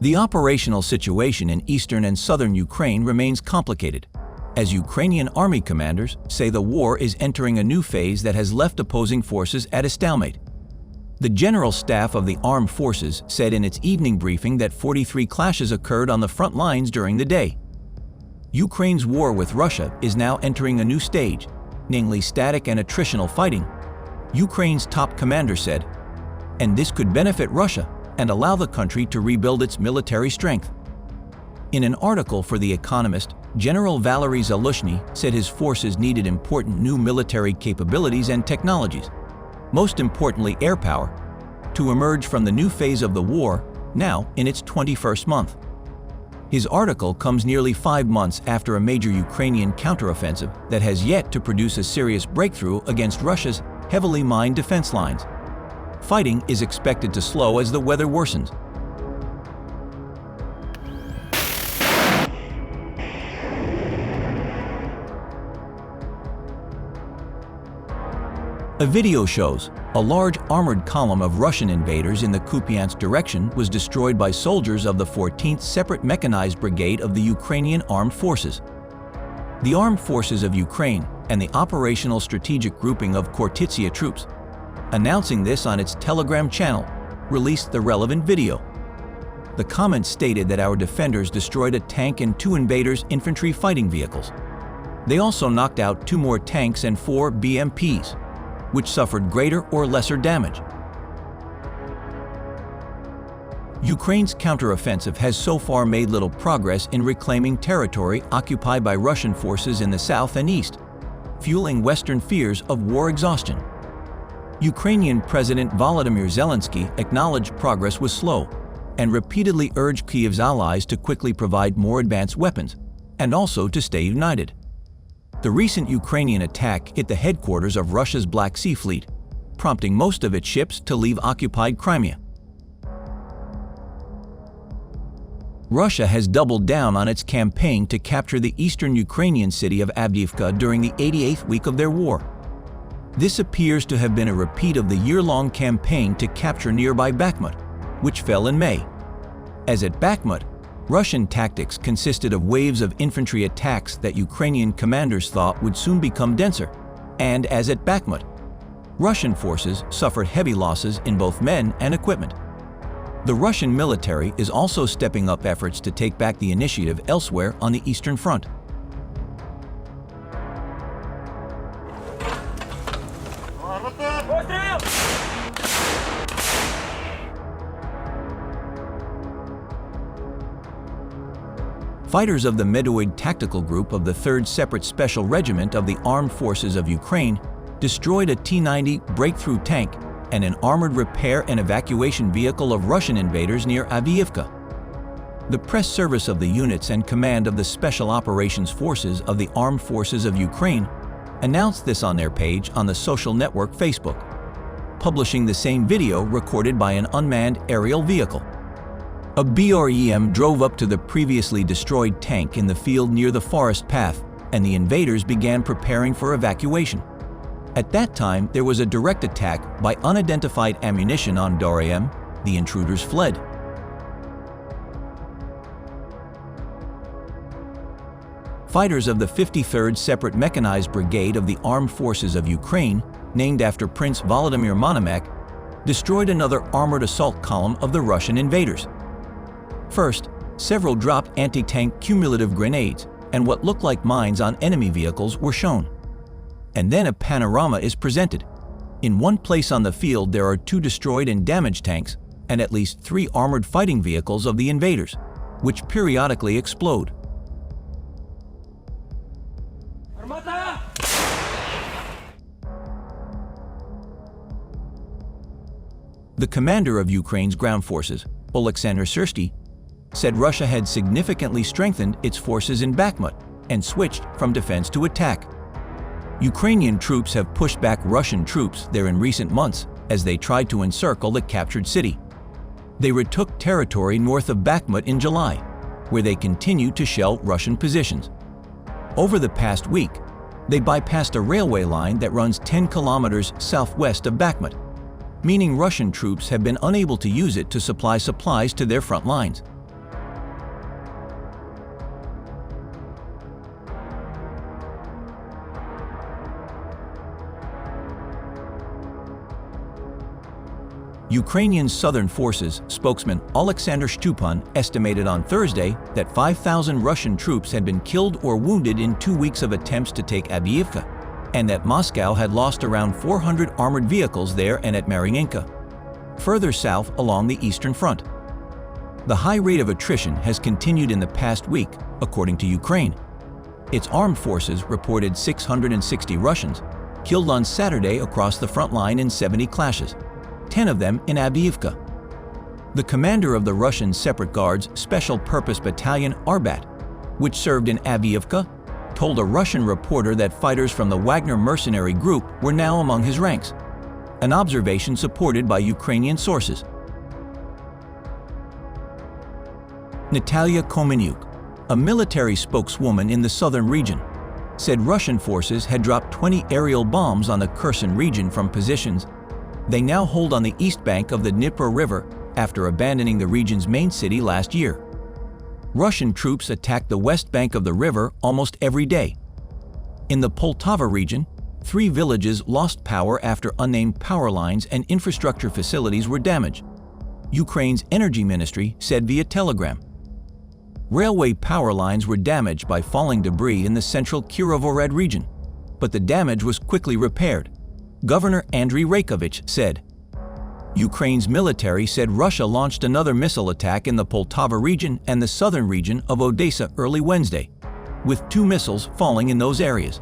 The operational situation in eastern and southern Ukraine remains complicated, as Ukrainian army commanders say the war is entering a new phase that has left opposing forces at a stalemate. The General Staff of the Armed Forces said in its evening briefing that 43 clashes occurred on the front lines during the day. Ukraine's war with Russia is now entering a new stage, namely static and attritional fighting, Ukraine's top commander said, and this could benefit Russia and allow the country to rebuild its military strength. In an article for The Economist, General Valery Zaluzhny said his forces needed important new military capabilities and technologies, most importantly air power, to emerge from the new phase of the war, now in its 21st month. His article comes nearly 5 months after a major Ukrainian counteroffensive that has yet to produce a serious breakthrough against Russia's heavily mined defense lines. Fighting is expected to slow as the weather worsens. A video shows a large armored column of Russian invaders in the Kupyansk direction was destroyed by soldiers of the 14th Separate Mechanized Brigade of the Ukrainian Armed Forces. The Armed Forces of Ukraine and the Operational Strategic Grouping of Kortitsia troops, announcing this on its Telegram channel, released the relevant video. The comment stated that our defenders destroyed a tank and 2 invaders' infantry fighting vehicles. They also knocked out 2 more tanks and 4 BMPs, which suffered greater or lesser damage. Ukraine's counteroffensive has so far made little progress in reclaiming territory occupied by Russian forces in the south and east, fueling Western fears of war exhaustion. Ukrainian President Volodymyr Zelensky acknowledged progress was slow and repeatedly urged Kyiv's allies to quickly provide more advanced weapons and also to stay united. The recent Ukrainian attack hit the headquarters of Russia's Black Sea Fleet, prompting most of its ships to leave occupied Crimea. Russia has doubled down on its campaign to capture the eastern Ukrainian city of Avdiivka during the 88th week of their war. This appears to have been a repeat of the year-long campaign to capture nearby Bakhmut, which fell in May. As at Bakhmut, Russian tactics consisted of waves of infantry attacks that Ukrainian commanders thought would soon become denser, and as at Bakhmut, Russian forces suffered heavy losses in both men and equipment. The Russian military is also stepping up efforts to take back the initiative elsewhere on the Eastern Front. Fighters of the Meduid Tactical Group of the 3rd Separate Special Regiment of the Armed Forces of Ukraine destroyed a T-90 breakthrough tank and an armored repair and evacuation vehicle of Russian invaders near Avdiivka. The press service of the units and command of the Special Operations Forces of the Armed Forces of Ukraine announced this on their page on the social network Facebook, publishing the same video recorded by an unmanned aerial vehicle. A BREM drove up to the previously destroyed tank in the field near the forest path, and the invaders began preparing for evacuation. At that time, there was a direct attack by unidentified ammunition on BREM. The intruders fled. Fighters of the 53rd Separate Mechanized Brigade of the Armed Forces of Ukraine, named after Prince Volodymyr Monomakh, destroyed another armored assault column of the Russian invaders. First, several dropped anti-tank cumulative grenades and what looked like mines on enemy vehicles were shown. And then a panorama is presented. In one place on the field there are 2 destroyed and damaged tanks and at least 3 armored fighting vehicles of the invaders, which periodically explode. The commander of Ukraine's ground forces, Oleksandr Syrsky, said Russia had significantly strengthened its forces in Bakhmut and switched from defense to attack. Ukrainian troops have pushed back Russian troops there in recent months as they tried to encircle the captured city. They retook territory north of Bakhmut in July, where they continued to shell Russian positions. Over the past week, they bypassed a railway line that runs 10 kilometers southwest of Bakhmut, meaning Russian troops have been unable to use it to supply supplies to their front lines. Ukrainian Southern Forces spokesman Alexander Shtupan estimated on Thursday that 5,000 Russian troops had been killed or wounded in 2 weeks of attempts to take Avdiivka, and that Moscow had lost around 400 armored vehicles there and at Mariinka, further south along the Eastern Front. The high rate of attrition has continued in the past week, according to Ukraine. Its armed forces reported 660 Russians killed on Saturday across the front line in 70 clashes, 10 of them in Avdiivka. The commander of the Russian Separate Guards Special Purpose Battalion Arbat, which served in Avdiivka, told a Russian reporter that fighters from the Wagner mercenary group were now among his ranks, an observation supported by Ukrainian sources. Natalia Komenyuk, a military spokeswoman in the southern region, said Russian forces had dropped 20 aerial bombs on the Kherson region from positions they now hold on the east bank of the Dnipro River after abandoning the region's main city last year. Russian troops attacked the west bank of the river almost every day. In the Poltava region, 3 villages lost power after unnamed power lines and infrastructure facilities were damaged, Ukraine's energy ministry said via telegram. Railway power lines were damaged by falling debris in the central Kirovohrad region, but the damage was quickly repaired, Governor Andriy Rakovich said. Ukraine's military said Russia launched another missile attack in the Poltava region and the southern region of Odessa early Wednesday, with 2 missiles falling in those areas.